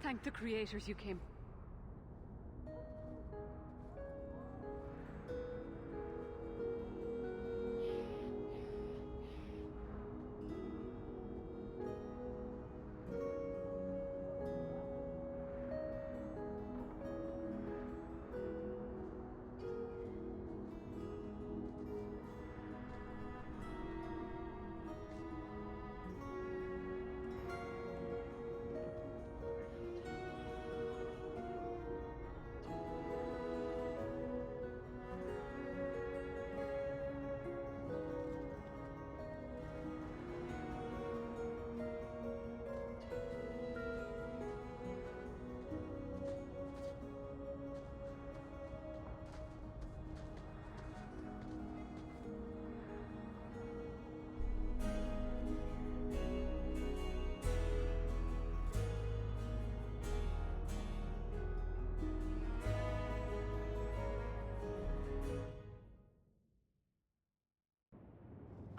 Thank the creators you came.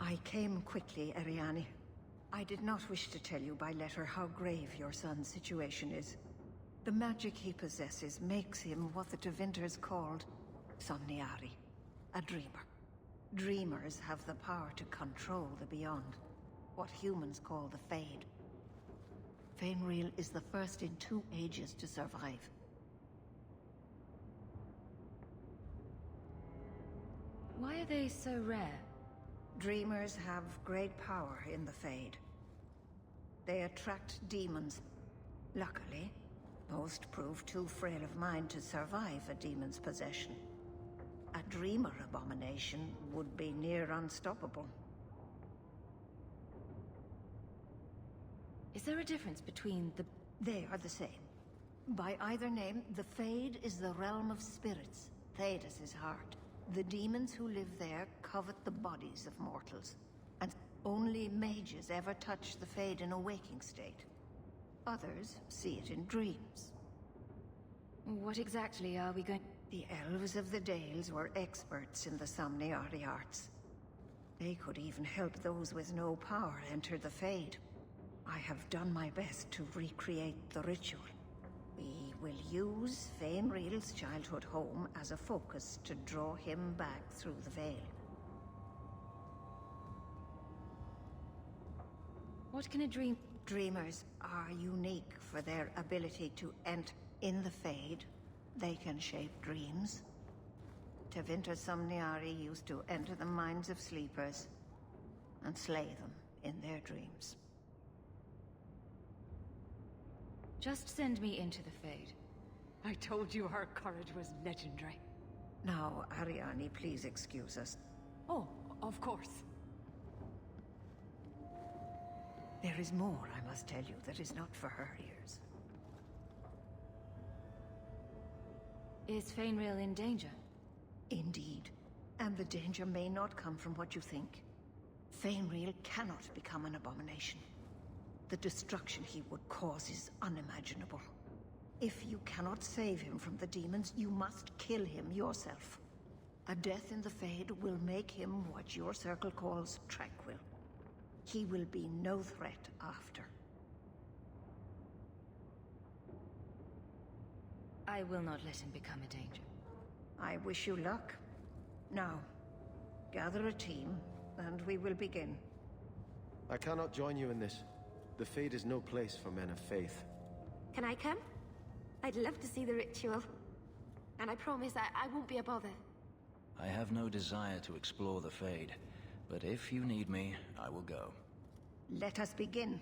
I came quickly, Ariane. I did not wish to tell you by letter how grave your son's situation is. The magic he possesses makes him what the Tevinters called somniari, a dreamer. Dreamers have the power to control the beyond, what humans call the Fade. Fainreal is the first in 2 ages to survive. Why are they so rare? Dreamers have great power in the Fade. They attract demons. Luckily, most prove too frail of mind to survive a demon's possession. A dreamer abomination would be near unstoppable. Is there a difference between the... They are the same. By either name, the Fade is the realm of spirits. Thedas is heart. The demons who live there covet the bodies of mortals, and only mages ever touch the Fade in a waking state. Others see it in dreams. What exactly are we going... The elves of the Dales were experts in the somniari arts. They could even help those with no power enter the Fade. I have done my best to recreate the ritual. We will use Fainreal's childhood home as a focus to draw him back through the veil. What can a dream... Dreamers are unique for their ability to enter in the Fade. They can shape dreams. Tevinter Somniari used to enter the minds of sleepers and slay them in their dreams. Just send me into the Fade. I told you her courage was legendary. Now, Ariane, please excuse us. Oh, of course. There is more I must tell you that is not for her ears. Is Fainreal in danger? Indeed. And the danger may not come from what you think. Fainreal cannot become an abomination. The destruction he would cause is unimaginable. If you cannot save him from the demons, you must kill him yourself. A death in the Fade will make him what your circle calls tranquil. He will be no threat after. I will not let him become a danger. I wish you luck. Now, gather a team, and we will begin. I cannot join you in this. The Fade is no place for men of faith. Can I come? I'd love to see the ritual. And I promise I won't be a bother. I have no desire to explore the Fade, but if you need me, I will go. Let us begin.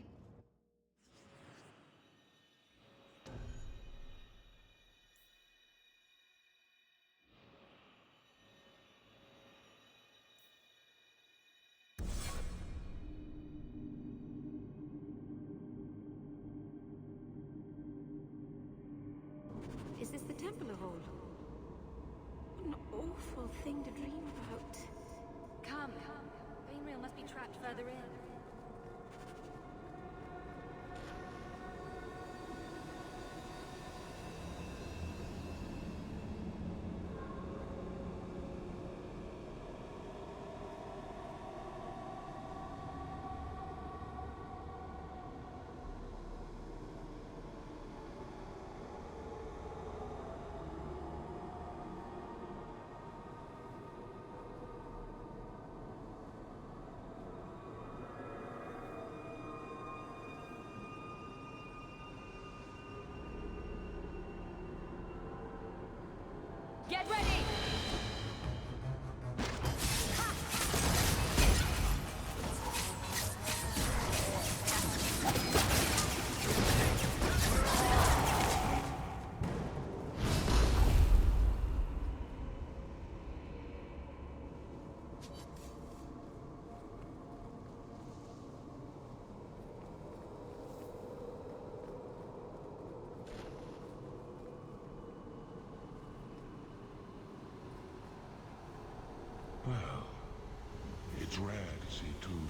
Is this the Temple of Old? What an awful thing to dream about. Come. Fainreal must be trapped further in.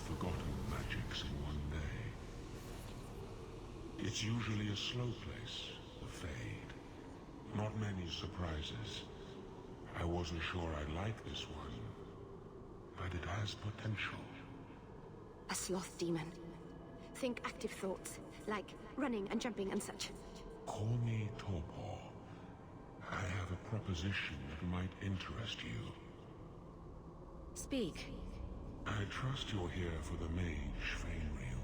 forgotten magics in one day. It's usually a slow place, the Fade. Not many surprises. I wasn't sure I'd like this one, but it has potential. A sloth demon. Think active thoughts, like running and jumping and such. Call me Torpor. I have a proposition that might interest you. Speak. I trust you're here for the mage, Fainreal.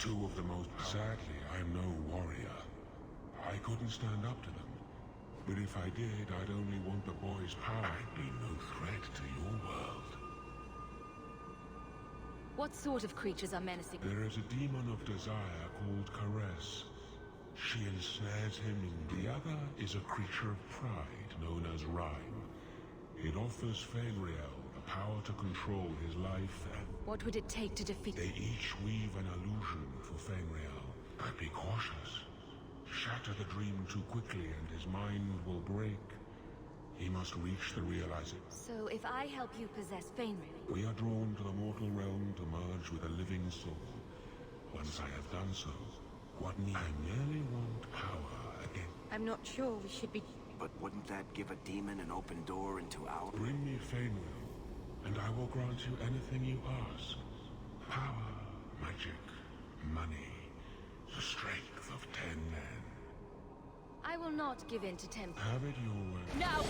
Two of the most... Sadly, I'm no warrior. I couldn't stand up to them. But if I did, I'd only want the boy's power. I'd be no threat to your world. What sort of creatures are menacing? There is a demon of desire called Caress. She ensnares him in... The other is a creature of pride known as Rhyme. It offers Fainreal the power to control his life and... What would it take to defeat... They each weave an illusion for Fainreal. But be cautious. Shatter the dream too quickly and his mind will break. He must reach the realization. So if I help you possess Fainreal... We are drawn to the mortal realm to merge with a living soul. Once I have done so, what need... I merely want power again. I'm not sure we should be... But wouldn't that give a demon an open door into our... Bring me Fainreal, and I will grant you anything you ask. Power, magic, money, the strength of 10 men. I will not give in to temptation. Have it your way. Now!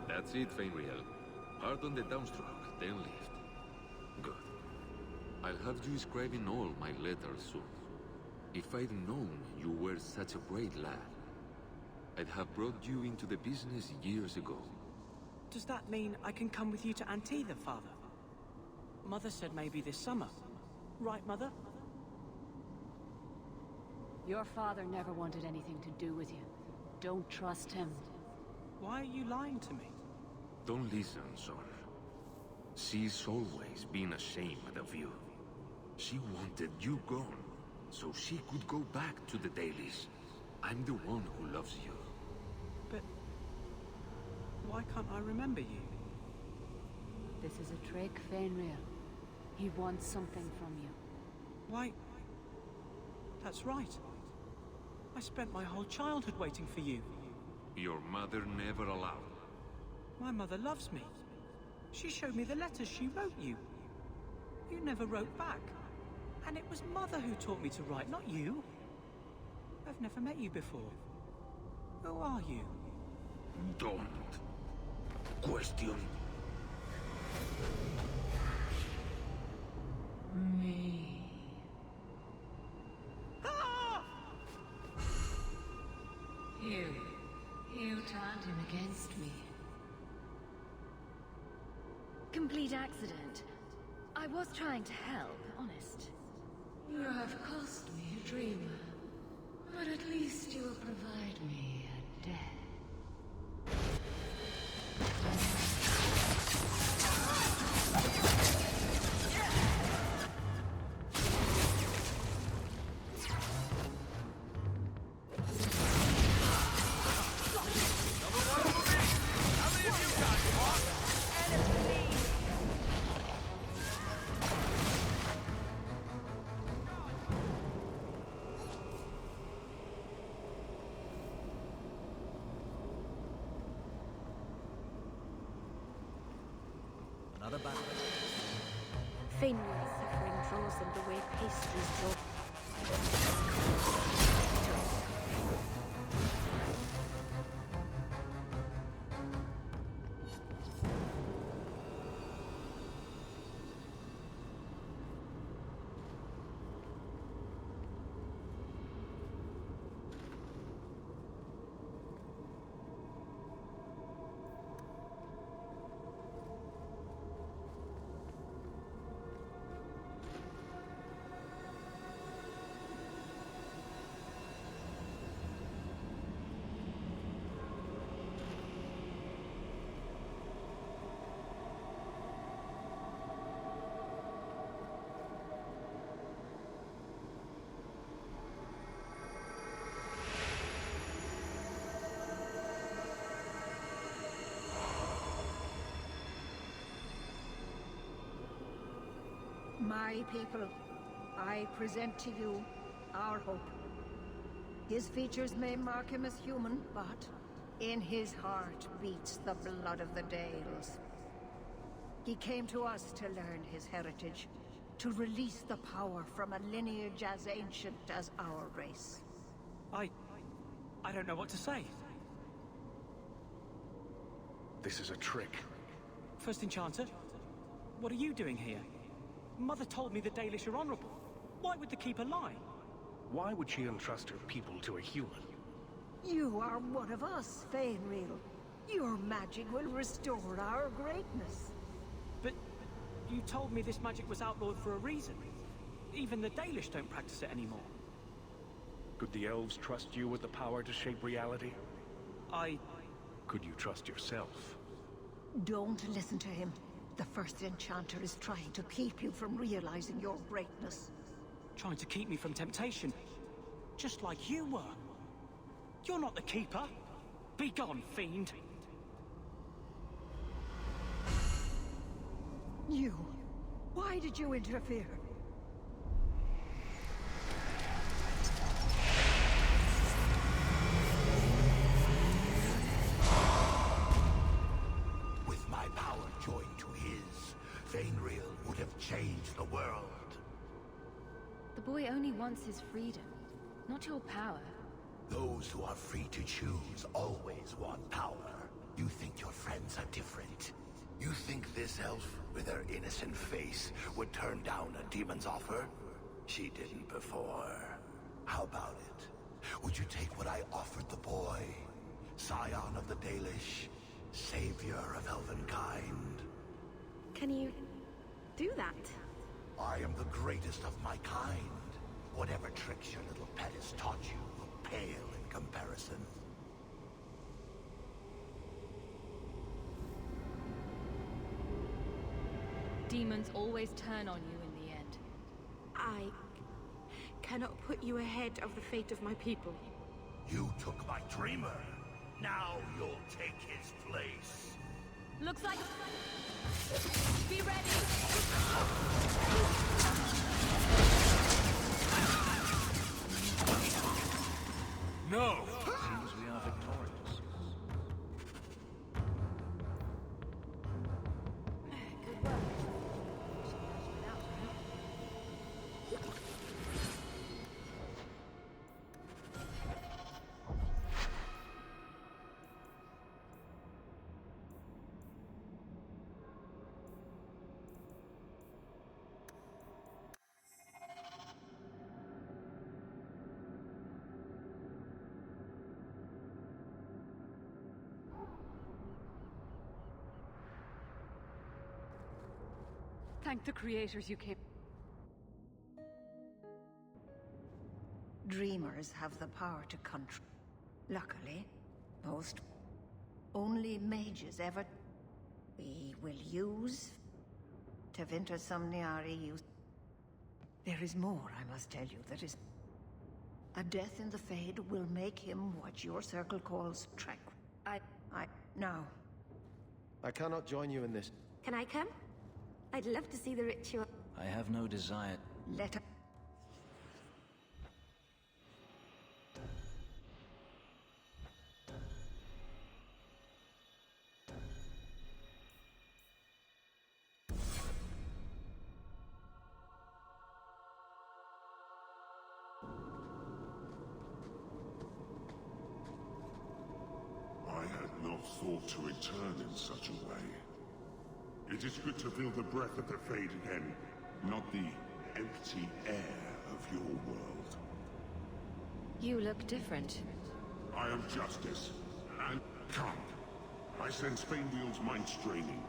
That's it, Fainreal. Hard on the downstroke, then lift. Good. I'll have you scribing all my letters soon. If I'd known you were such a brave lad, I'd have brought you into the business years ago. Does that mean I can come with you to Antitha, Father? Mother said maybe this summer. Right, Mother? Your father never wanted anything to do with you. Don't trust him. Why are you lying to me? Don't listen, son. She's always been ashamed of you. She wanted you gone, so she could go back to the dailies. I'm the one who loves you. But... why can't I remember you? This is a trick, Fainreal. He wants something from you. Why... that's right. I spent my whole childhood waiting for you. Your mother never allowed. My mother loves me. She showed me the letters she wrote you. You never wrote back. And it was Mother who taught me to write, not you. I've never met you before. Who are you? Don't question Me. Ah! You turned him against me. Complete accident. I was trying to help, honest. You have cost me a dreamer, but at least you will provide me a death. Another battle. Fainreal's suffering draws them the way pastries draw. My people, I present to you our hope. His features may mark him as human, but in his heart beats the blood of the Dales. He came to us to learn his heritage, to release the power from a lineage as ancient as our race. I don't know what to say. This is a trick. First Enchanter, what are you doing here? Mother told me the Dalish are honorable. Why would the Keeper lie? Why would she entrust her people to a human? You are one of us, Fainreal. Your magic will restore our greatness. But you told me this magic was outlawed for a reason. Even the Dalish don't practice it anymore. Could the elves trust you with the power to shape reality? Could you trust yourself? Don't listen to him. The First Enchanter is trying to keep you from realizing your greatness. Trying to keep me from temptation. Just like you were. You're not the Keeper. Be gone, fiend. You. Why did you interfere? With my power joined to his, Fainreal would have changed the world. The boy only wants his freedom, not your power. Those who are free to choose always want power. You think your friends are different. You think this elf, with her innocent face, would turn down a demon's offer? She didn't before. How about it? Would you take what I offered the boy? Scion of the Dalish, savior of elvenkind. Can you do that? I am the greatest of my kind. Whatever tricks your little pet has taught you will pale in comparison. Demons always turn on you in the end. I cannot put you ahead of the fate of my people. You took my dreamer. Now you'll take his place. Looks like... Be ready! No! Seems we are victorious. Good work. Thank the creators you came. Dreamers have the power to control. Luckily, most only mages ever. We will use Tevinter Somniari use. There is more I must tell you that is. A death in the Fade will make him what your circle calls track. Now. I cannot join you in this. Can I come? I'd love to see the ritual. I have no desire. Let her. I had not thought to return in such a way. It is good to feel the breath of the Fade again, not the empty air of your world. You look different. I am justice, and come. I sense Fainreal's mind straining.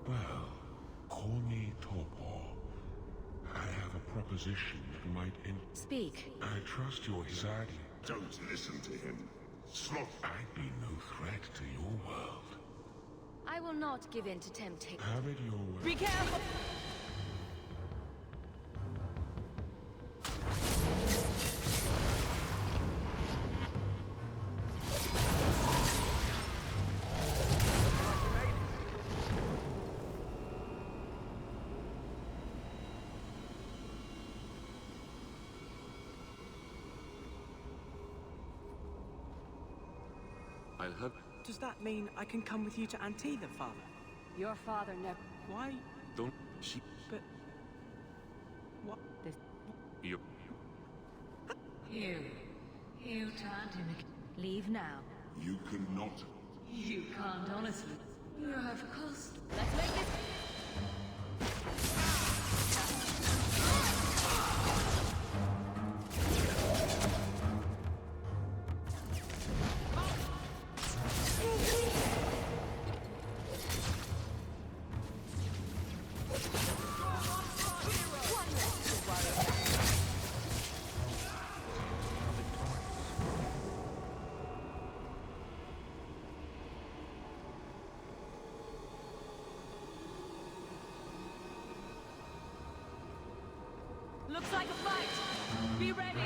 Well, call me Torpor. I have a proposition that might Speak. I trust you're sadly. Don't listen to him. Sloth. I'd be no threat to your world. I will not give in to temptation. Have it your way. Be careful! I'll have... Does that mean I can come with you to Antida, Father? Your father never... Why? Don't... She... But... What? This... You... You turned him again. Leave now. You cannot. You can't honestly. You have cost. Let's make this... Looks like a fight! Be ready!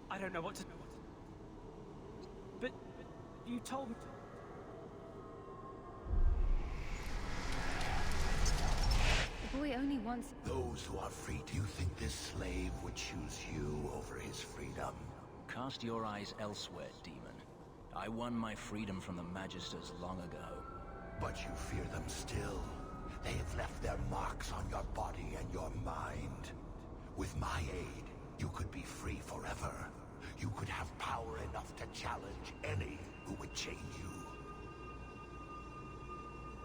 I don't know what to... But... you told me... The boy only wants... Those who are free, do you think this slave would choose you over his freedom? Cast your eyes elsewhere, demon. I won my freedom from the Magisters long ago. But you fear them still. They have left their marks on your body and your mind. With my aid, you could be free forever. You could have power enough to challenge any who would chain you.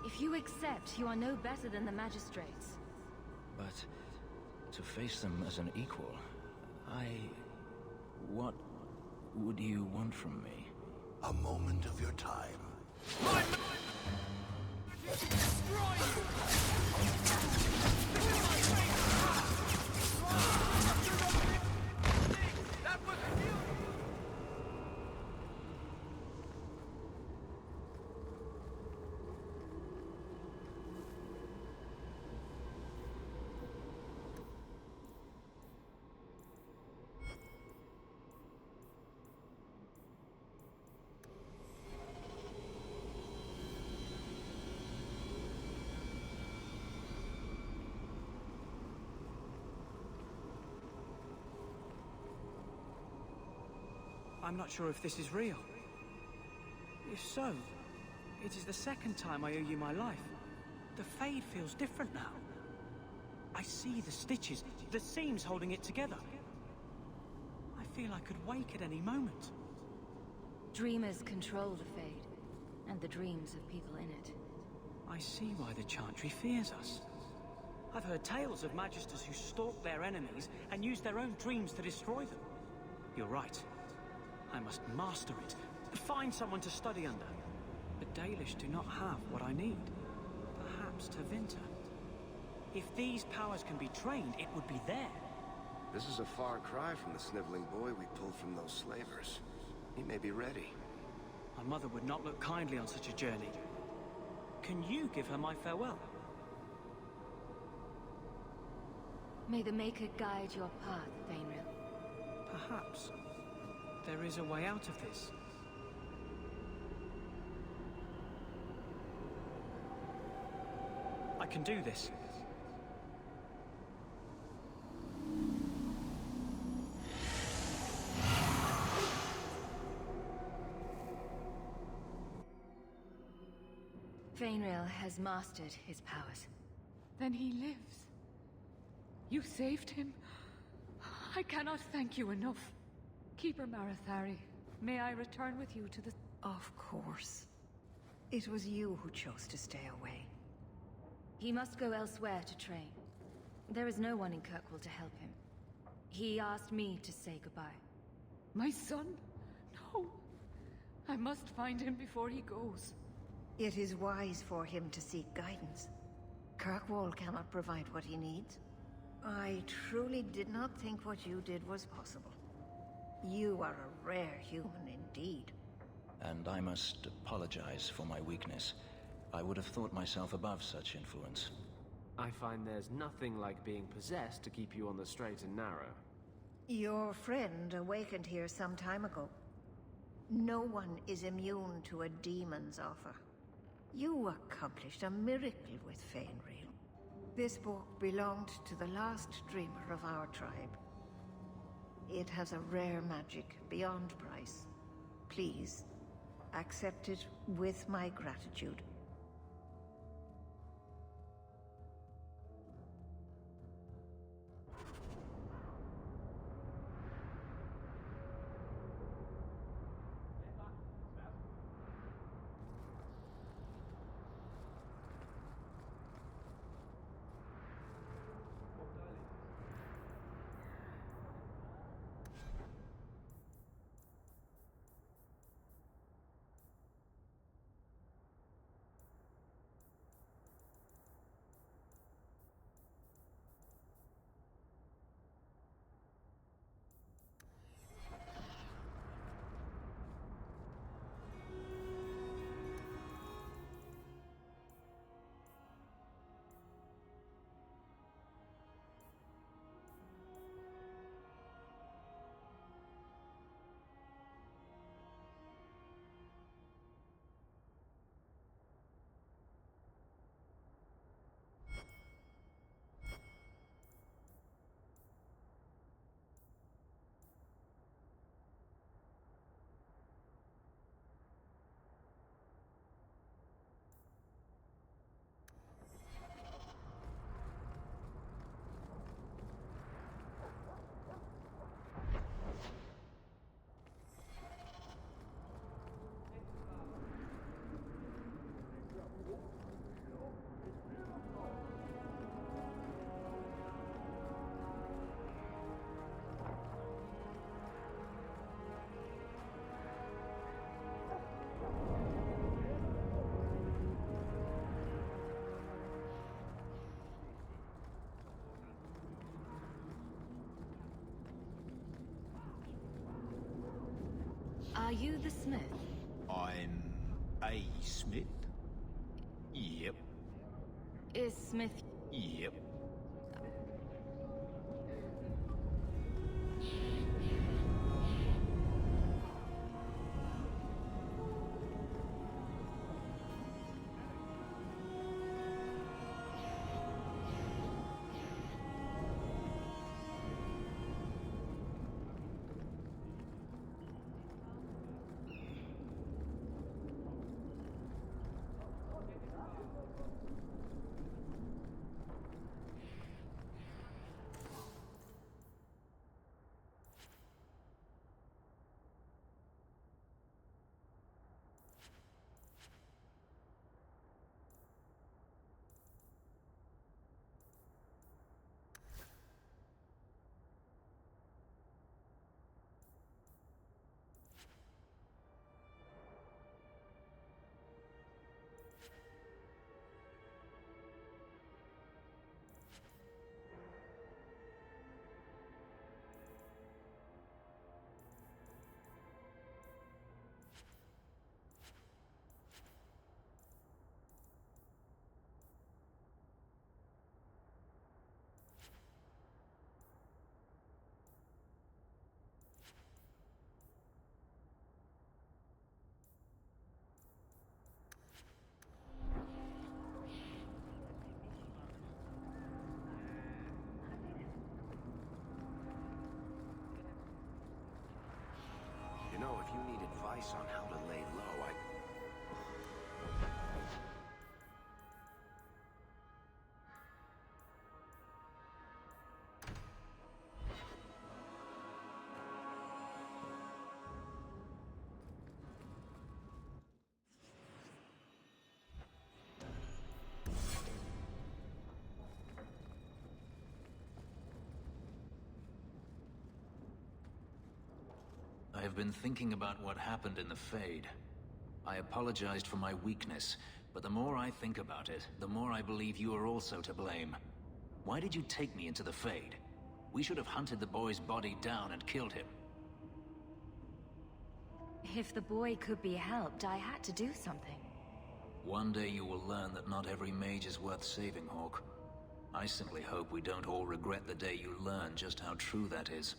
If you accept, you are no better than the magistrates. But to face them as an equal, what would you want from me? A moment of your time. Destroy you! That was you! I'm not sure if this is real. If so, it is the second time I owe you my life. The Fade feels different now. I see the stitches, the seams holding it together. I feel I could wake at any moment. Dreamers control the Fade, and the dreams of people in it. I see why the Chantry fears us. I've heard tales of Magisters who stalk their enemies and use their own dreams to destroy them. You're right. I must master it. Find someone to study under. The Dalish do not have what I need. Perhaps Tevinter. If these powers can be trained, it would be there. This is a far cry from the sniveling boy we pulled from those slavers. He may be ready. My mother would not look kindly on such a journey. Can you give her my farewell? May the Maker guide your path, Thainril. Perhaps. there is a way out of this. I can do this. Fainrail has mastered his powers. Then he lives. You saved him. I cannot thank you enough. Keeper Marathari, may I return with you to the... Of course. It was you who chose to stay away. He must go elsewhere to train. There is no one in Kirkwall to help him. He asked me to say goodbye. My son? No. I must find him before he goes. It is wise for him to seek guidance. Kirkwall cannot provide what he needs. I truly did not think what you did was possible. You are a rare human indeed. And I must apologize for my weakness. I would have thought myself above such influence. I find there's nothing like being possessed to keep you on the straight and narrow. Your friend awakened here some time ago. No one is immune to a demon's offer. You accomplished a miracle with Fainrail. This book belonged to the last dreamer of our tribe. It has a rare magic beyond price. Please, accept it with my gratitude. Are you the smith? I'm a smith? Yep. Is Smith... Yep. if you need advice on how to lay low, I have been thinking about what happened in the Fade. I apologized for my weakness, but the more I think about it, the more I believe you are also to blame. Why did you take me into the Fade? We should have hunted the boy's body down and killed him. If the boy could be helped, I had to do something. One day you will learn that not every mage is worth saving, Hawk. I simply hope we don't all regret the day you learn just how true that is.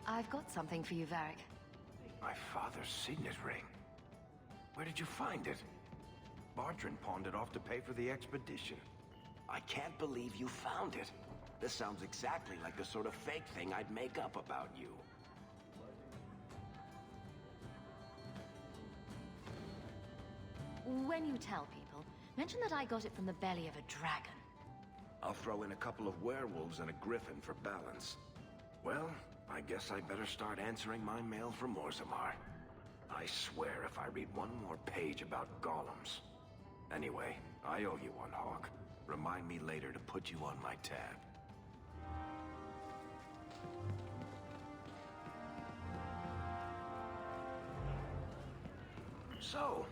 I've got something for you, Varric. my father's signet ring. Where did you find it? Bardrin pawned it off to pay for the expedition. I can't believe you found it. This sounds exactly like the sort of fake thing I'd make up about you. When you tell people, mention that I got it from the belly of a dragon. I'll throw in a couple of werewolves and a griffin for balance. Well, I guess I better start answering my mail from Orzammar. I swear if I read one more page about golems. Anyway, I owe you one, Hawk. Remind me later to put you on my tab. So,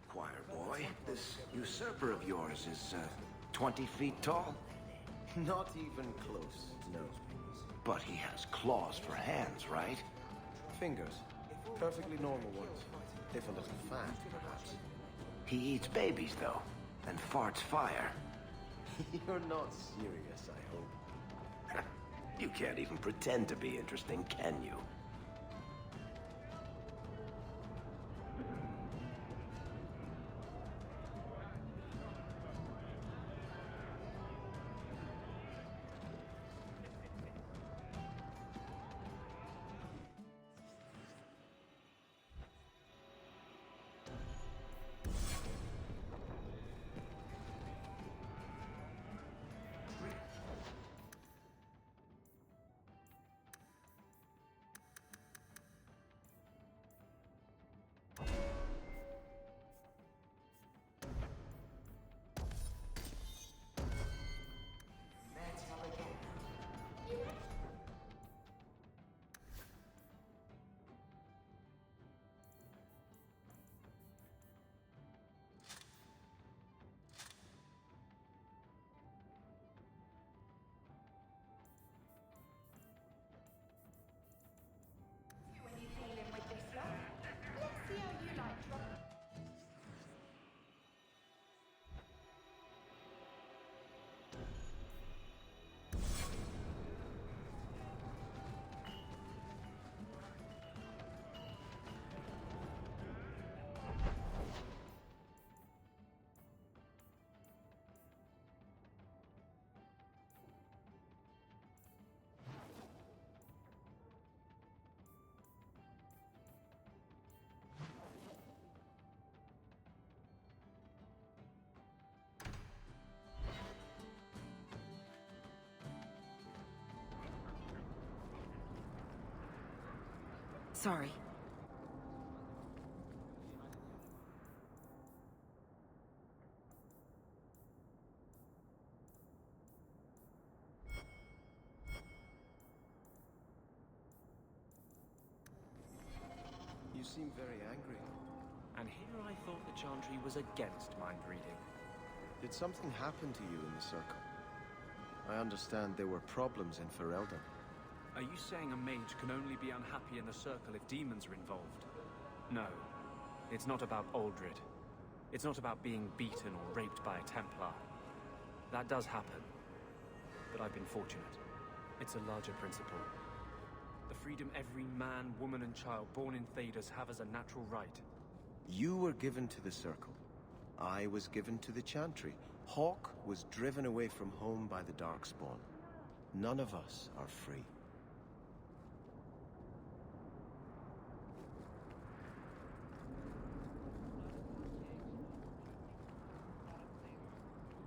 choir boy, this usurper of yours is, 20 feet tall? Not even close, no. But he has claws for hands, right? Fingers. Perfectly normal ones. If a little fat, perhaps. He eats babies, though, and farts fire. You're not serious, I hope. You can't even pretend to be interesting, can you? Sorry. You seem very angry. And here I thought the Chantry was against mind reading. Did something happen to you in the Circle? I understand there were problems in Ferelden. Are you saying a mage can only be unhappy in the circle if demons are involved? No. It's not about Aldred. It's not about being beaten or raped by a Templar. That does happen. But I've been fortunate. It's a larger principle. The freedom every man, woman, and child born in Thedas have as a natural right. You were given to the Circle. I was given to the Chantry. Hawk was driven away from home by the Darkspawn. None of us are free.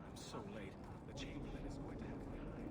I'm so late. The Chamberlain is going to have me hide.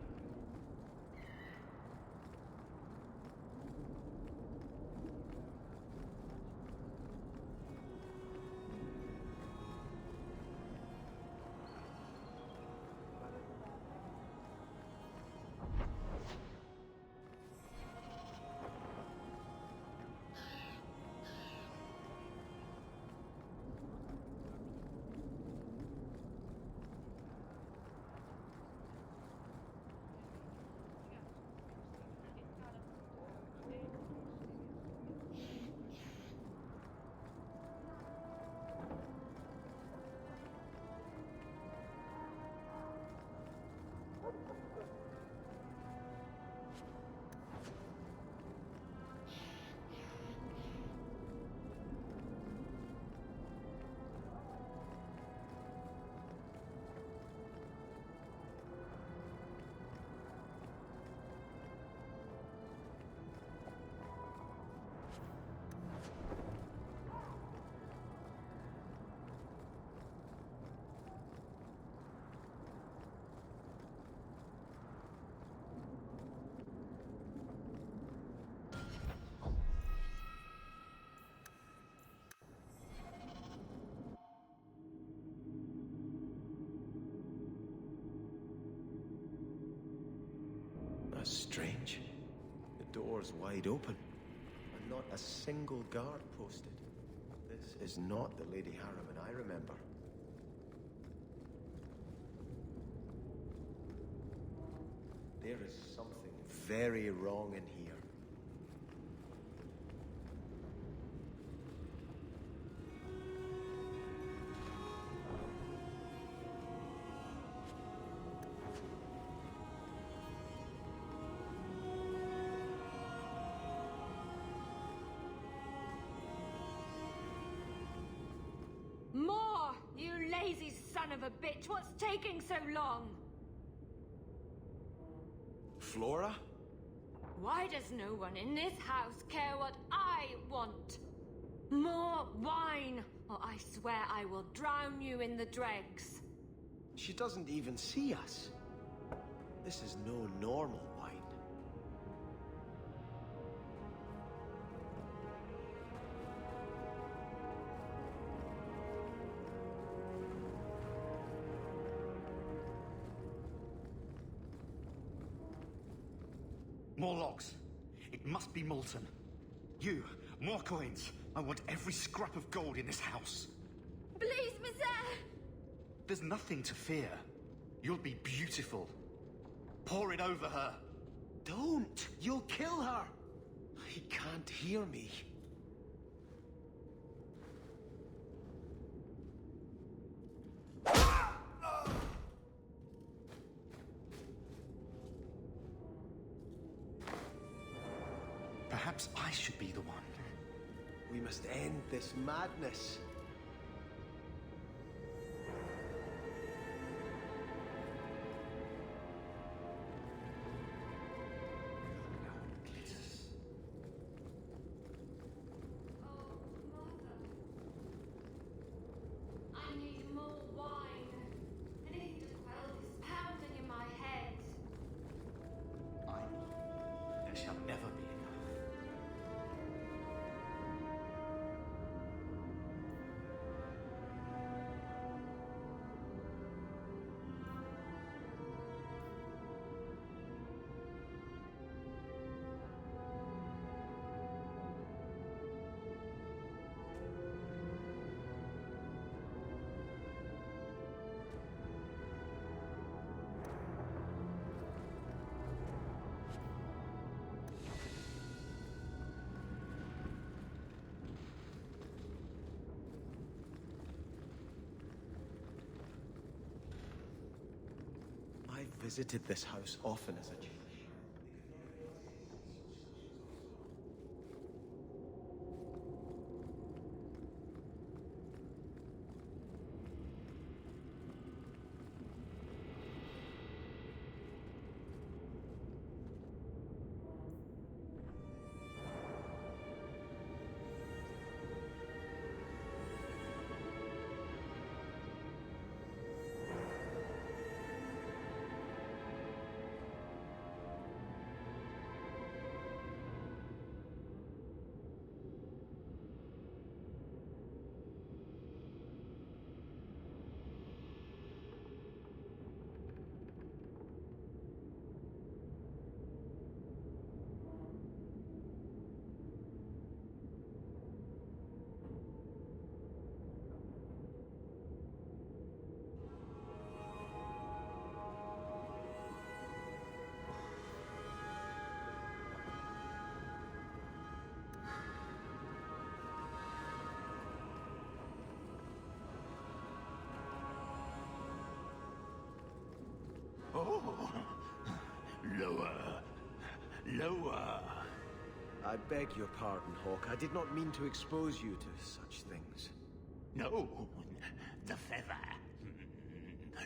That's strange. The door's wide open, and not a single guard posted. This is not the Lady Harriman I remember. There is something very wrong in here. More! You lazy son of a bitch! What's taking so long? Flora? Why does no one in this house care what I want? More wine, or I swear I will drown you in the dregs. She doesn't even see us. This is no normal wine. More logs. It must be molten. You, more coins. I want every scrap of gold in this house. Please, Mister! There's nothing to fear. You'll be beautiful. Pour it over her. Don't! You'll kill her! He can't hear me. Perhaps I should be the one. We must end this madness. I need more wine. Anything to quell this pounding in my head. There shall never be enough. visited this house often as a child. Oh, lower, lower. I beg your pardon, Hawk. I did not mean to expose you to such things. No, the feather.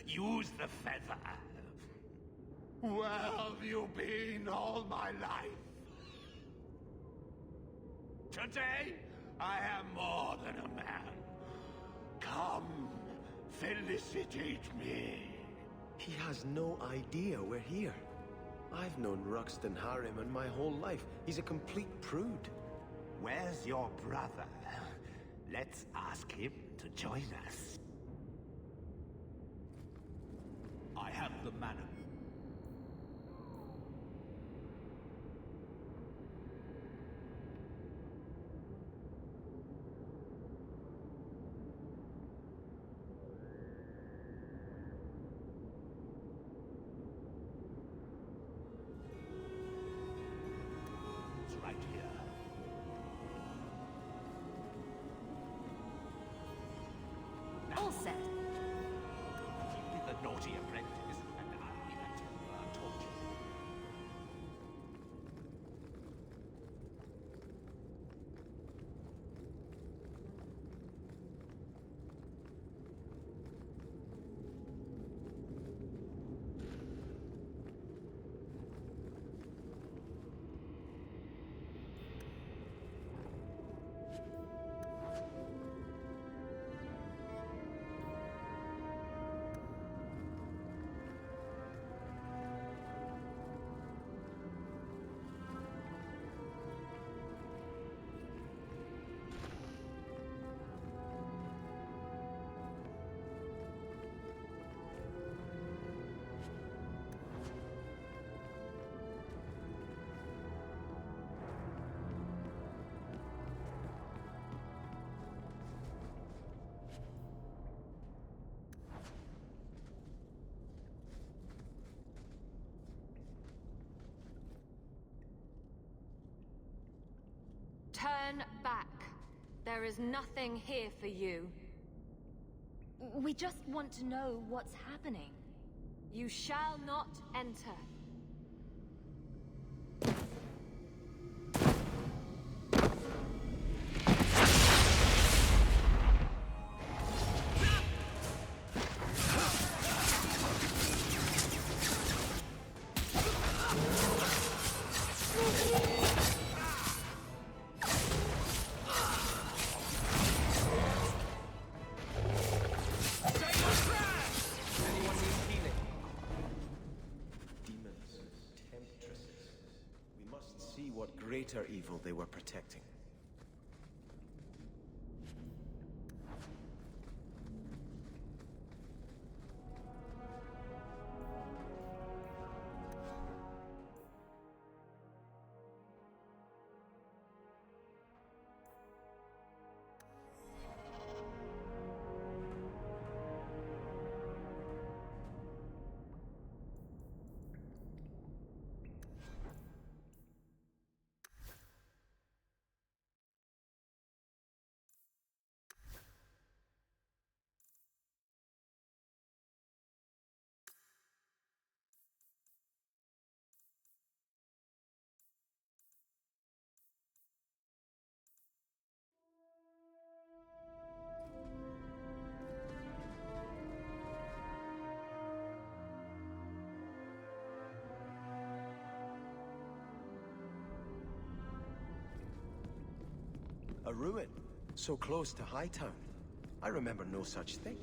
Use the feather. Where have you been all my life? Today, I am more than a man. Come, felicitate me. He has no idea we're here. I've known Ruxton Harriman my whole life. He's a complete prude. Where's your brother? Let's ask him to join us. I have the manner. Right here. All set. Be the naughty apprentice, and I had to torture. Turn back. There is nothing here for you. We just want to know what's happening. You shall not enter. What greater evil they were protecting. A ruin, so close to Hightown. I remember no such thing.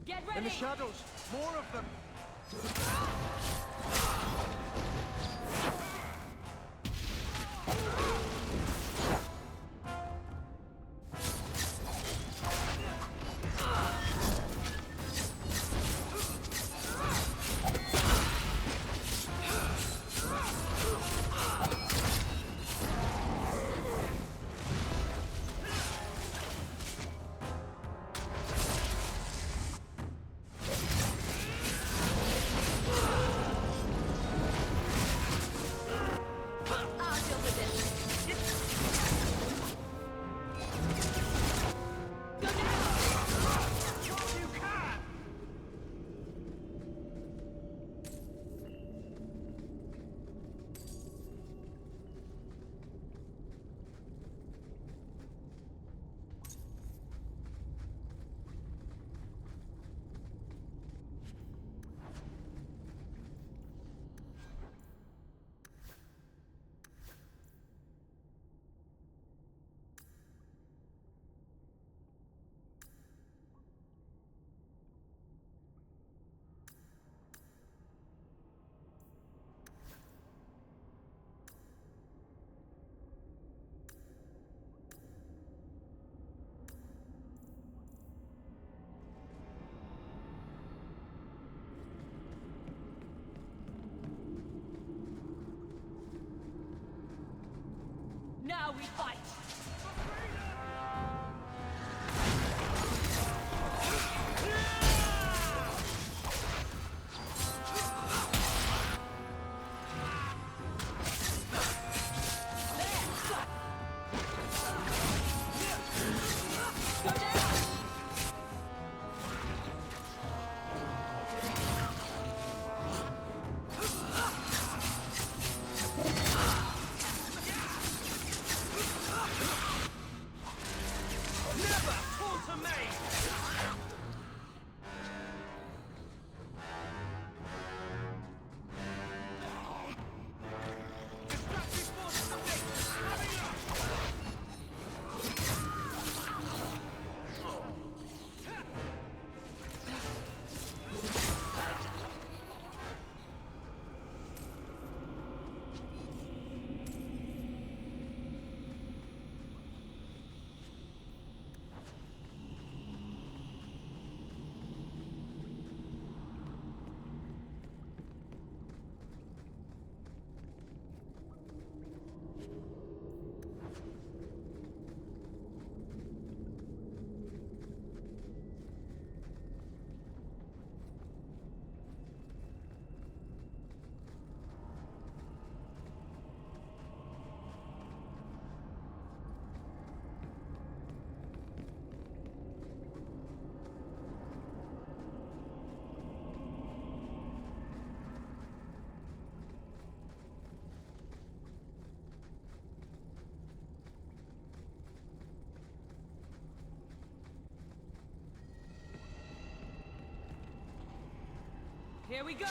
Get ready! In the shadows, more of them! Now we fight! Here we go!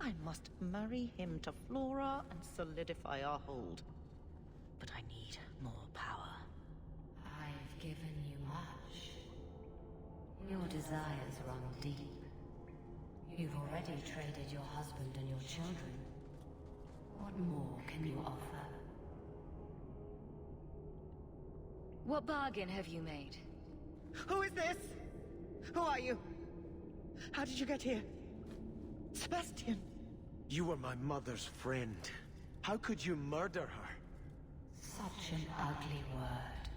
I must marry him to Flora and solidify our hold. But I need more power. I've given you much. Your desires run deep. You've already traded your husband and your children. What more can you offer? What bargain have you made? Who is this? Who are you? How did you get here? Sebastian! You were my mother's friend. How could you murder her? Such an ugly word.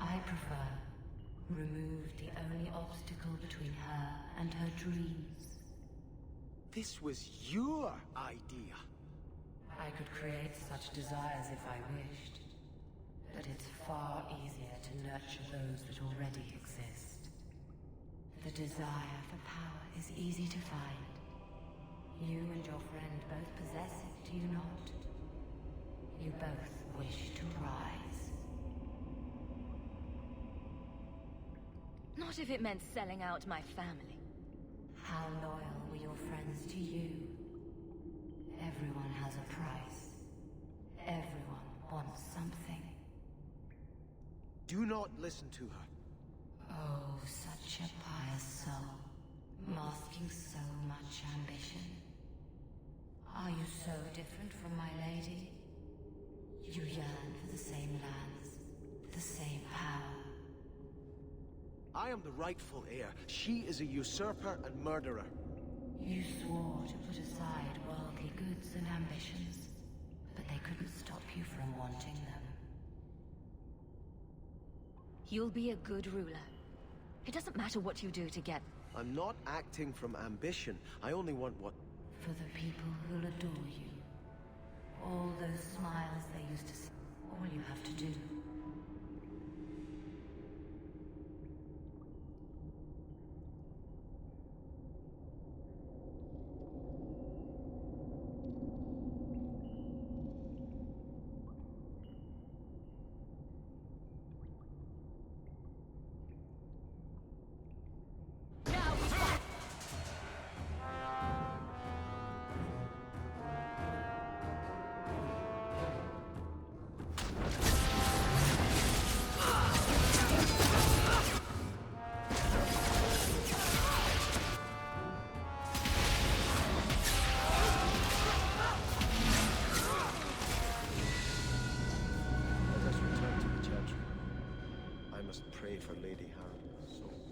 I prefer remove the only obstacle between her and her dreams. This was your idea. I could create such desires if I wished. But it's far easier to nurture those that already exist. The desire for power is easy to find. You and your friend both possess it, do you not? You both wish to rise. Not if it meant selling out my family. How loyal were your friends to you? Everyone has a price. Everyone wants something. Do not listen to her. Oh, such a pious soul, masking so much ambition. Are you so different from my lady? You yearn for the same lands, the same power. I am the rightful heir. She is a usurper and murderer. You swore to put aside worldly goods and ambitions, but they couldn't stop you from wanting them. You'll be a good ruler. It doesn't matter what you do to get... I'm not acting from ambition. I only want what... For the people who'll adore you. All those smiles they used to see. All you have to do. For Lady Harren's soul.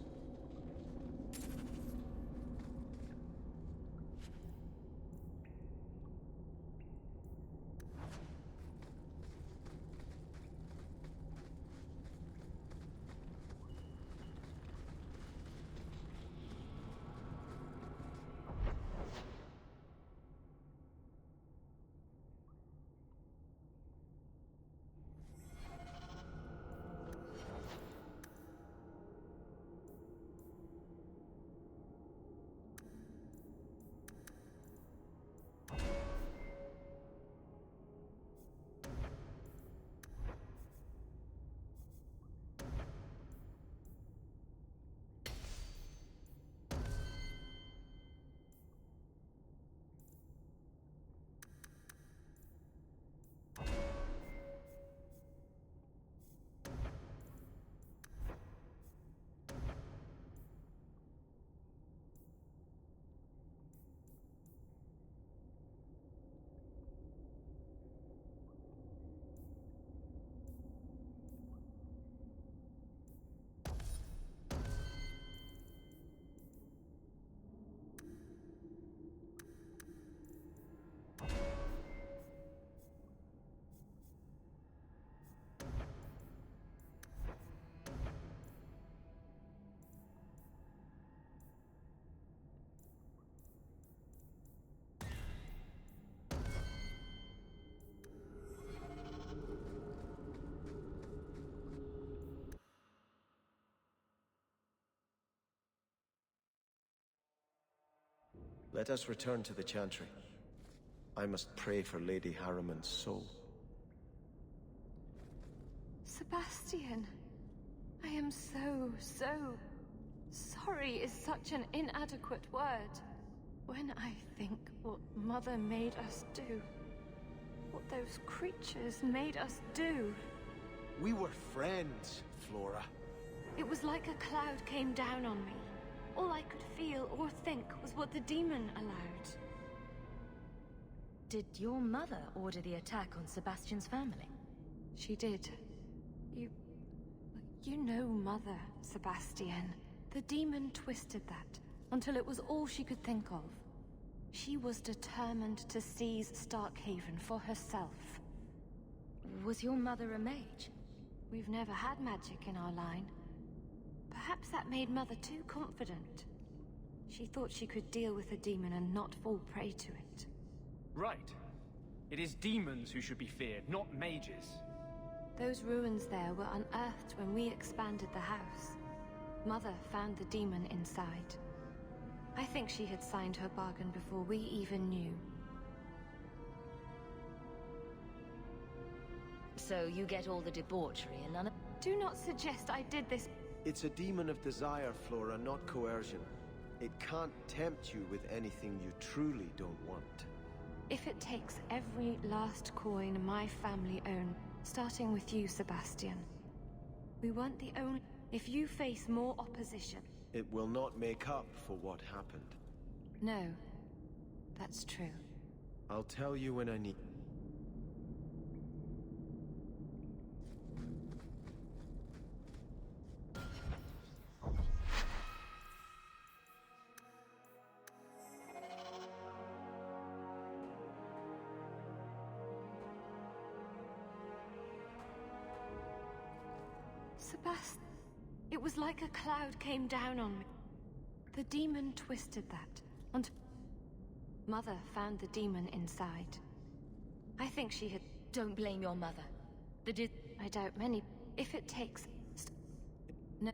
Let us return to the Chantry. I must pray for Lady Harriman's soul. Sebastian, I am so sorry is such an inadequate word. When I think what Mother made us do, what those creatures made us do. We were friends, Flora. It was like a cloud came down on me. All I could feel or think was what the demon allowed. Did your mother order the attack on Sebastian's family? She did. You know Mother, Sebastian. The demon twisted that until it was all she could think of. She was determined to seize Starkhaven for herself. Was your mother a mage? We've never had magic in our line. Perhaps that made Mother too confident. She thought she could deal with the demon and not fall prey to it. Right. It is demons who should be feared, not mages. Those ruins there were unearthed when we expanded the house. Mother found the demon inside. I think she had signed her bargain before we even knew. So you get all the debauchery and none of... Do not suggest I did this. It's a demon of desire, Flora, not coercion. It can't tempt you with anything you truly don't want. If it takes every last coin my family own, starting with you, Sebastian. We weren't the only... If you face more opposition... It will not make up for what happened. No, that's true. I'll tell you when I need... Sebastian, it was like a cloud came down on me. The demon twisted that, and Mother found the demon inside. I think she had... Don't blame your mother. I doubt many... If it takes... No.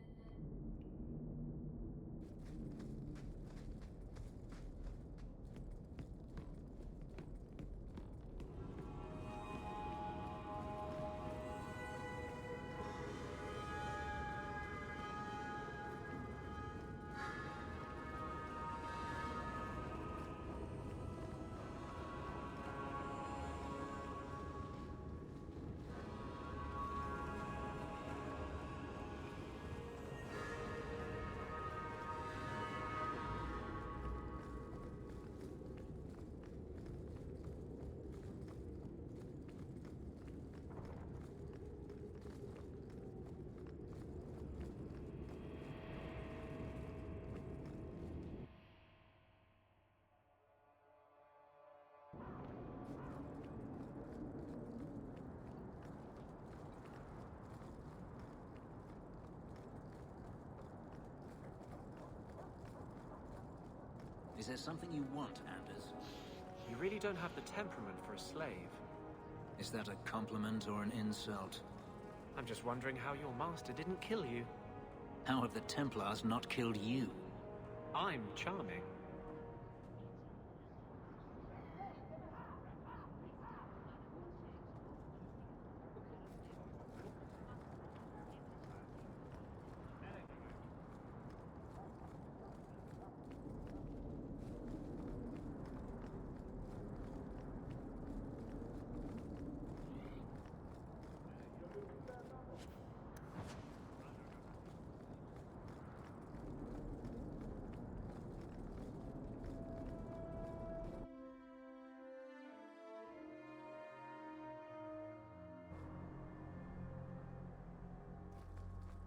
Is there something you want, Anders? You really don't have the temperament for a slave. Is that a compliment or an insult? I'm just wondering how your master didn't kill you. How have the Templars not killed you? I'm charming.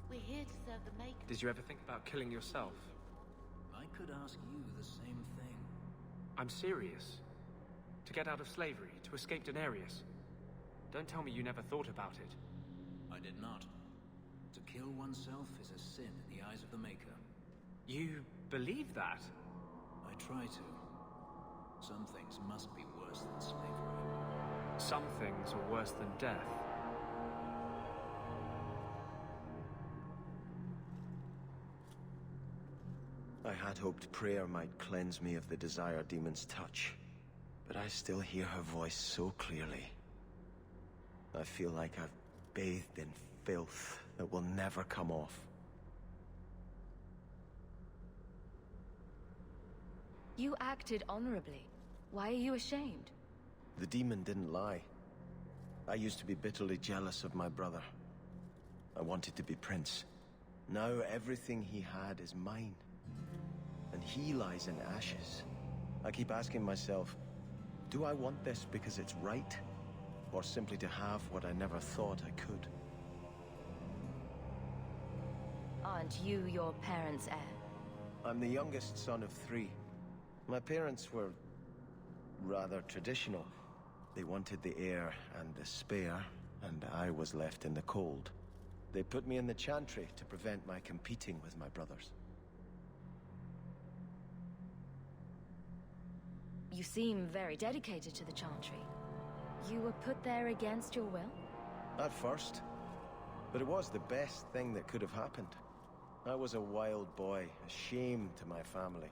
We're here to serve the Maker. Did you ever think about killing yourself? I could ask you the same thing. I'm serious. To get out of slavery, to escape Denarius. Don't tell me you never thought about it. I did not. To kill oneself is a sin in the eyes of the Maker. You believe that? I try to. Some things must be worse than slavery. Some things are worse than death. I had hoped prayer might cleanse me of the Desire Demon's touch, but I still hear her voice so clearly. I feel like I've bathed in filth that will never come off. You acted honorably. Why are you ashamed? The demon didn't lie. I used to be bitterly jealous of my brother. I wanted to be prince. Now everything he had is mine. And he lies in ashes. I keep asking myself, do I want this because it's right? Or simply to have what I never thought I could? Aren't you your parents' heir? I'm the youngest son of 3. My parents were rather traditional. They wanted the heir and the spare, and I was left in the cold. They put me in the chantry to prevent my competing with my brothers. You seem very dedicated to the Chantry. You were put there against your will? At first. But it was the best thing that could have happened. I was a wild boy, a shame to my family.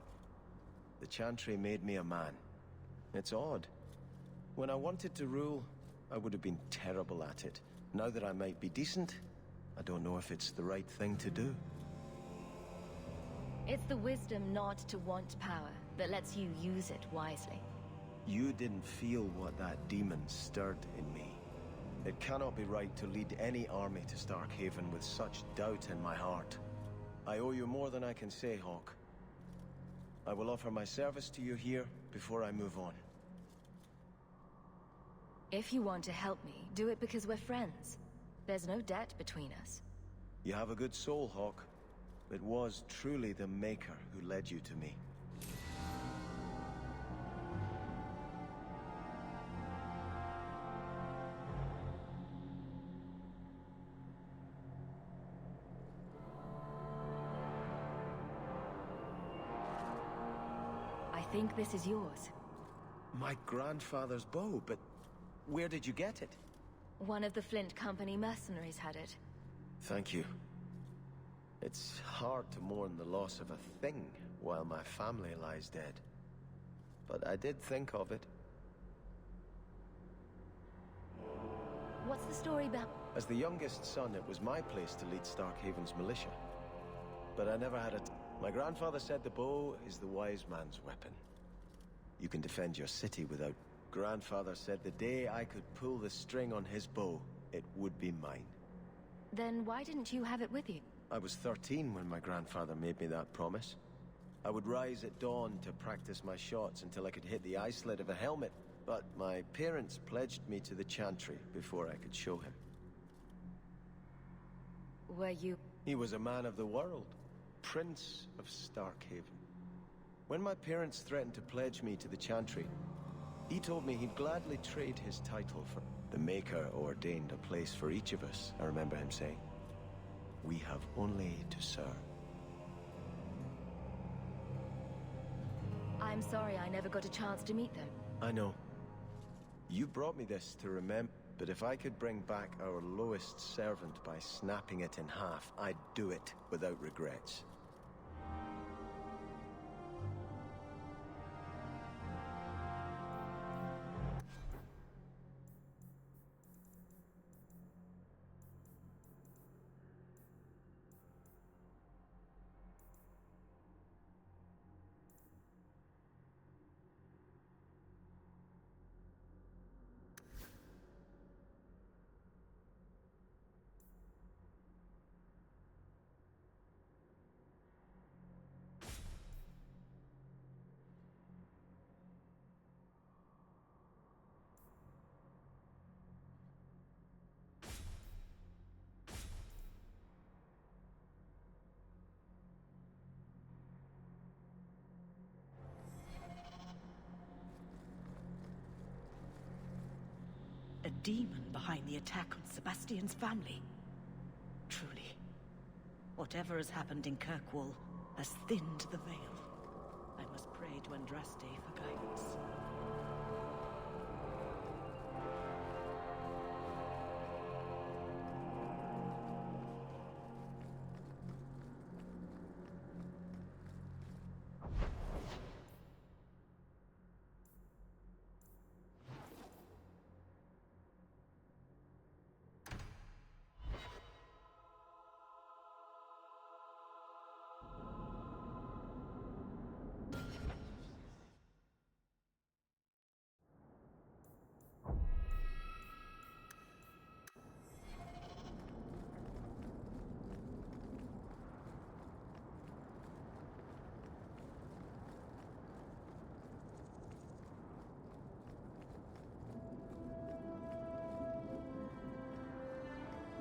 The Chantry made me a man. It's odd. When I wanted to rule, I would have been terrible at it. Now that I might be decent, I don't know if it's the right thing to do. It's the wisdom not to want power that lets you use it wisely. You didn't feel what that demon stirred in me. It cannot be right to lead any army to Starkhaven with such doubt in my heart. I owe you more than I can say, Hawk. I will offer my service to you here before I move on. If you want to help me, do it because we're friends. There's no debt between us. You have a good soul, Hawk. It was truly the Maker who led you to me. I think this is yours. My grandfather's bow, but where did you get it? One of the Flint Company mercenaries had it. Thank you. It's hard to mourn the loss of a thing while my family lies dead. But I did think of it. What's the story about? As the youngest son, it was my place to lead Starkhaven's militia. But I never had it. My grandfather said the bow is the wise man's weapon. You can defend your city without... Grandfather said the day I could pull the string on his bow, it would be mine. Then why didn't you have it with you? I was 13 when my grandfather made me that promise. I would rise at dawn to practice my shots until I could hit the eye slit of a helmet, but my parents pledged me to the Chantry before I could show him. Were you... He was a man of the world, Prince of Starkhaven. When my parents threatened to pledge me to the Chantry, he told me he'd gladly trade his title for... The Maker ordained a place for each of us, I remember him saying. We have only to serve. I'm sorry I never got a chance to meet them. I know. You brought me this to remember, but if I could bring back our lowest servant by snapping it in half, I'd do it without regrets. A demon behind the attack on Sebastian's family. Truly, whatever has happened in Kirkwall has thinned the veil. I must pray to Andraste for guidance.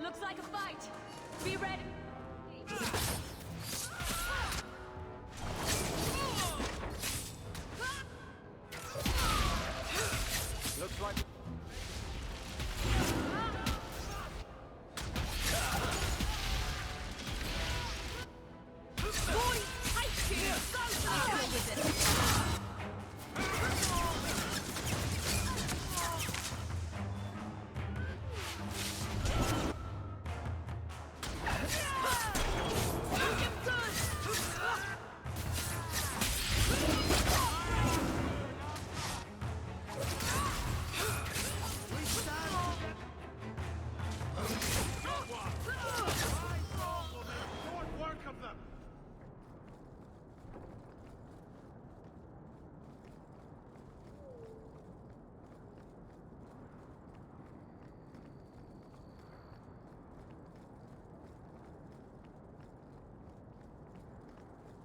Looks like a fight. Be ready. Looks like...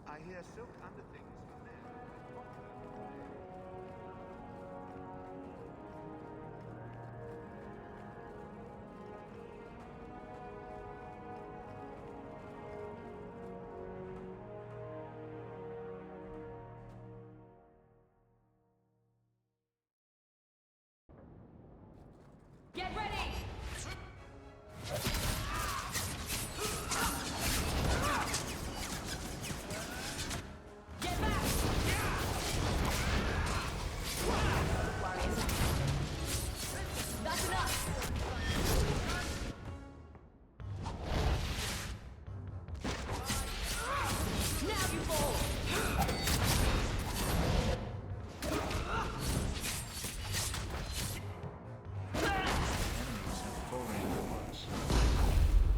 I hear silk underthings from there. Get ready! Get back! That's enough! Now you fall!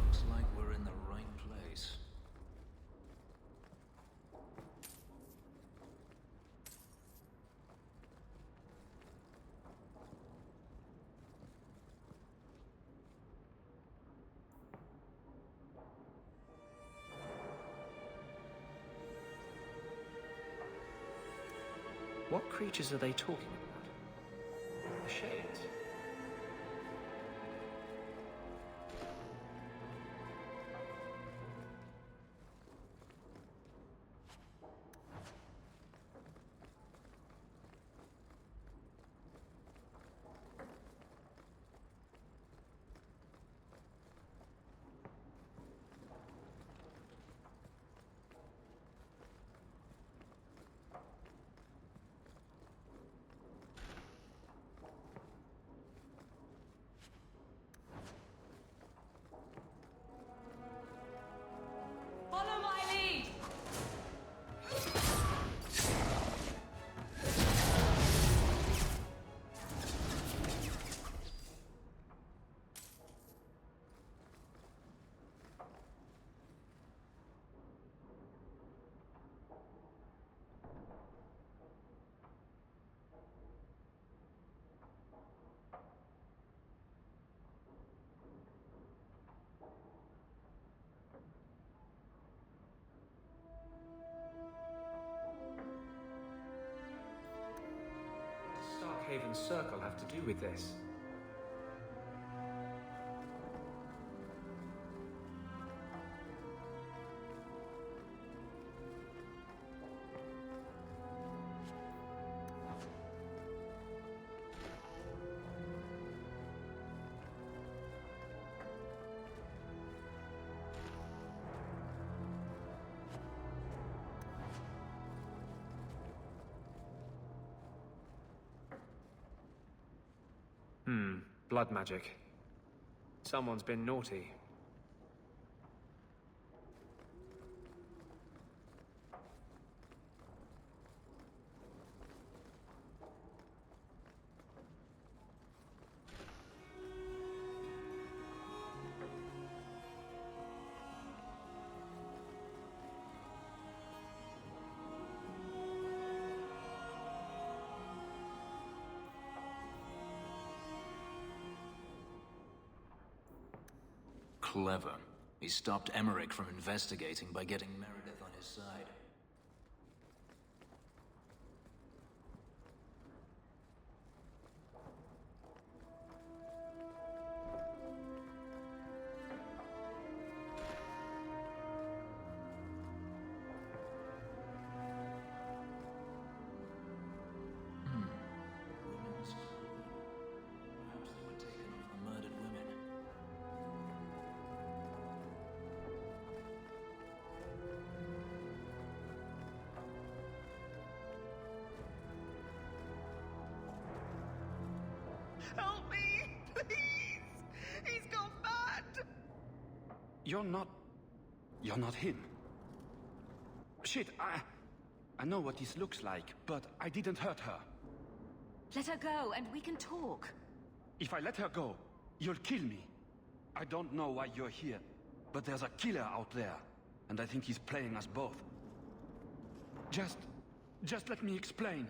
Looks like we're in the right place. What creatures are they talking about? The Shades? Follow my lead! Starkhaven Circle have to do with this? Blood magic. Someone's been naughty. Clever. He stopped Emmerich from investigating by getting Meredith on his side. Please! He's gone mad! You're not him. Shit, I know what this looks like, but I didn't hurt her. Let her go, and we can talk. If I let her go, you'll kill me. I don't know why you're here, but there's a killer out there, and I think he's playing us both. Just let me explain.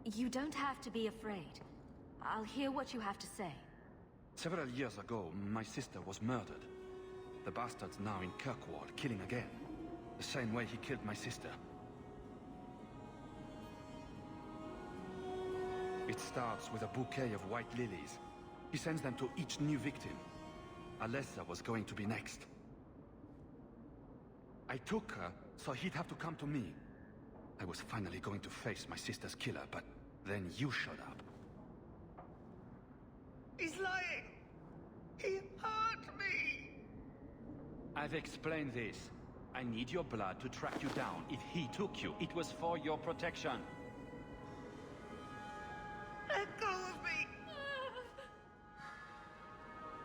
You don't have to be afraid. I'll hear what you have to say. Several years ago, my sister was murdered. The bastard's now in Kirkwall, killing again. The same way he killed my sister. It starts with a bouquet of white lilies. He sends them to each new victim. Alessa was going to be next. I took her, so he'd have to come to me. I was finally going to face my sister's killer, but then you showed up. He's lying! He hurt me! I've explained this. I need your blood to track you down. If he took you, it was for your protection. Let go of me!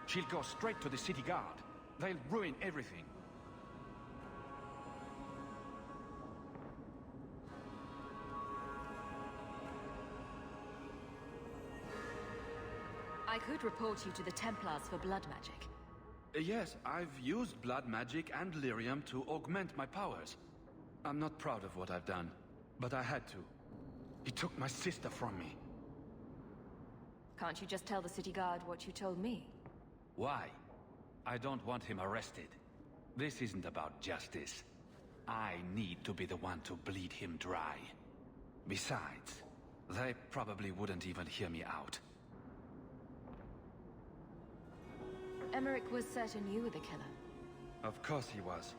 She'll go straight to the city guard. They'll ruin everything. I could report you to the Templars for blood magic. Yes, I've used blood magic and lyrium to augment my powers. I'm not proud of what I've done, but I had to. He took my sister from me. Can't you just tell the city guard what you told me? Why? I don't want him arrested. This isn't about justice. I need to be the one to bleed him dry. Besides, they probably wouldn't even hear me out. Emmerich was certain you were the killer. Of course he was.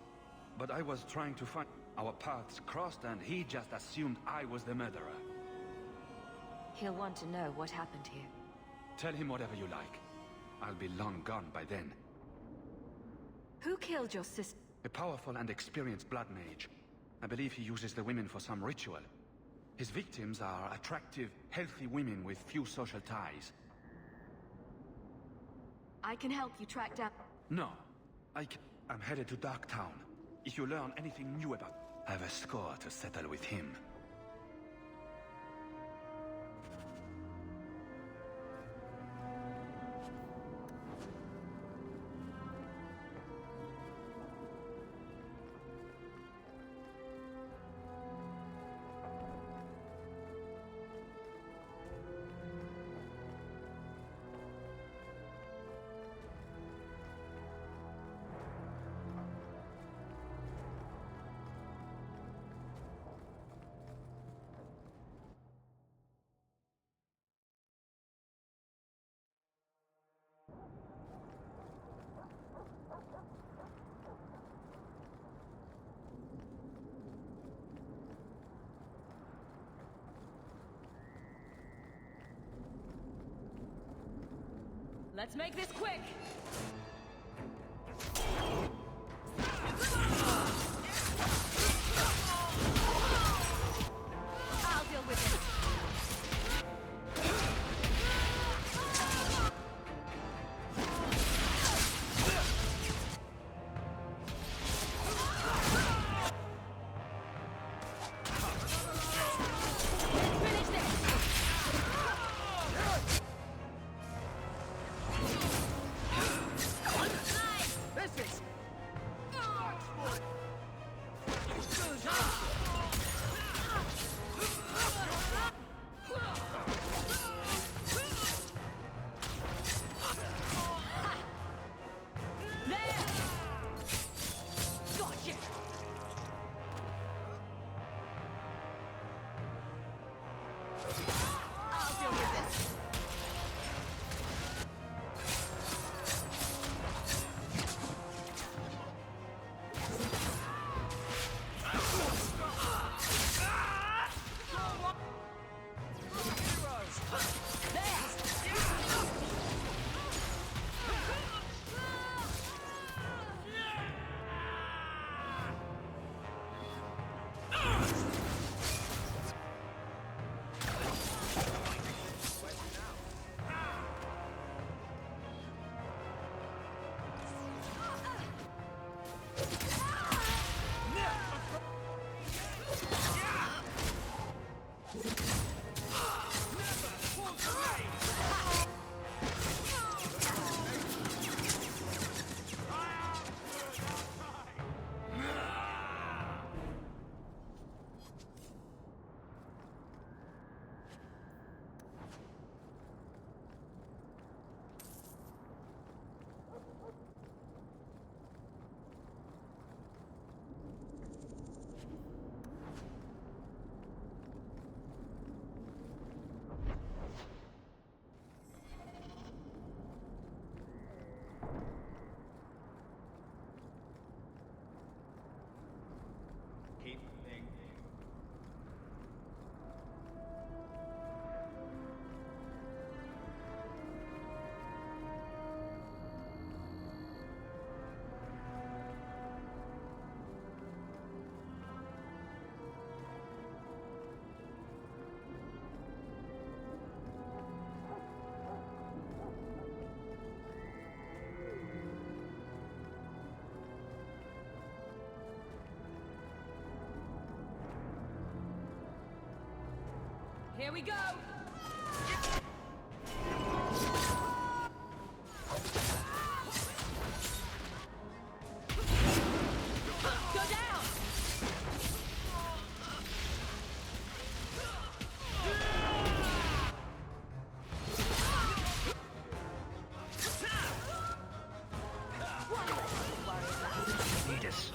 But I was trying to find... Our paths crossed and he just assumed I was the murderer. He'll want to know what happened here. Tell him whatever you like. I'll be long gone by then. Who killed your sister? A powerful and experienced blood mage. I believe he uses the women for some ritual. His victims are attractive, healthy women with few social ties. I can help you track down... No. I'm headed to Darktown. If you learn anything new about... I have a score to settle with him. Let's make this quick! I'll deal with it. Here we go! Go down! Need us.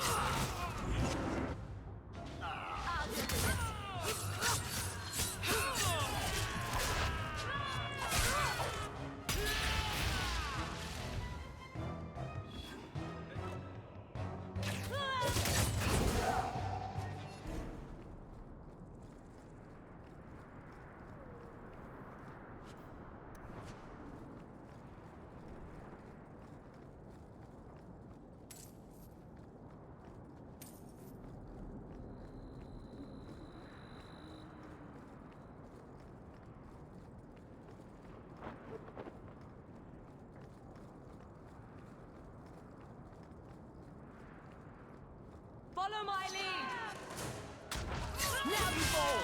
Follow my lead! Now you fall!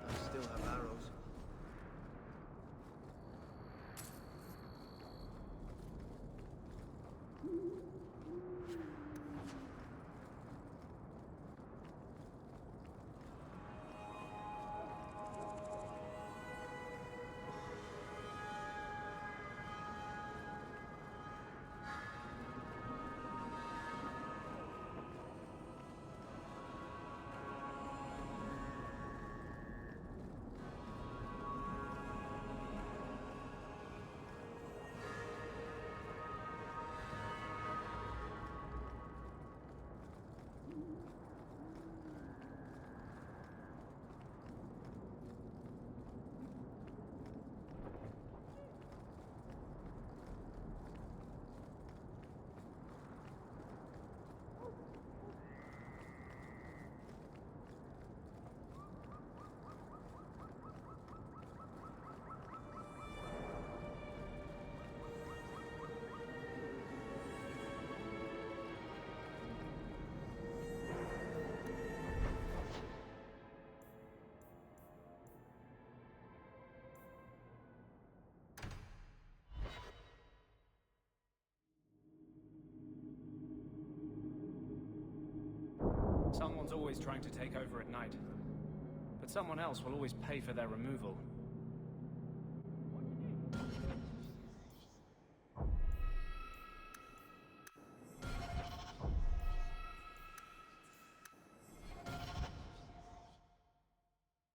I still have arrows. Someone's always trying to take over at night. But someone else will always pay for their removal.